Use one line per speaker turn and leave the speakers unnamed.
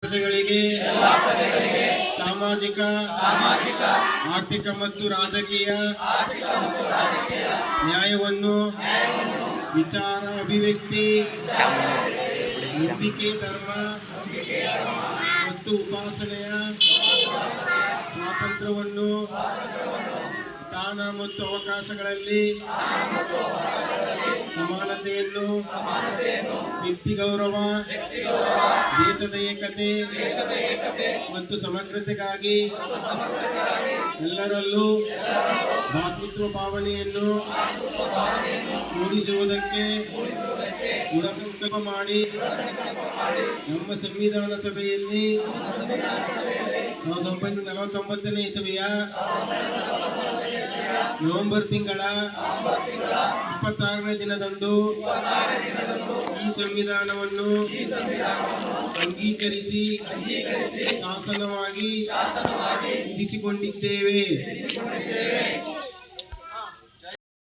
ಪ್ರಜೆಗಳಿಗೆ ಸಾಮಾಜಿಕ ಆರ್ಥಿಕ ಮತ್ತು ರಾಜಕೀಯ ನ್ಯಾಯವನ್ನು ವಿಚಾರ ಅಭಿವ್ಯಕ್ತಿ ನಂಬಿಕೆ ಧರ್ಮ ಮತ್ತು ಉಪಾಸನೆಯ ಸ್ವಾತಂತ್ರ್ಯವನ್ನು ಸ್ಥಾನ ಮತ್ತು ಅವಕಾಶಗಳಲ್ಲಿ ಸಮಾನತೆಯನ್ನು ವ್ಯಕ್ತಿ ಗೌರವ ದೇಶದ ಏಕತೆ ಮತ್ತು ಸಮಗ್ರತೆಗಾಗಿ ಎಲ್ಲರಲ್ಲೂ ಭಾತೃತ್ವ ಭಾವನೆಯನ್ನು ಮೂಡಿಸುವುದಕ್ಕೆ ದೃಢ ಸಂಕಲ್ಪ ಮಾಡಿ ನಮ್ಮ ಸಂವಿಧಾನ ಸಭೆಯಲ್ಲಿ 1949ನೇ ಇಸವಿಯ ನವೆಂಬರ್ ತಿಂಗಳ 26ನೇ ದಿನದಂದು ಈ ಸಂವಿಧಾನವನ್ನು ಅಂಗೀಕರಿಸಿ ಶಾಸನವಾಗಿ ವಿಧಿಸಿಕೊಂಡಿದ್ದೇವೆ.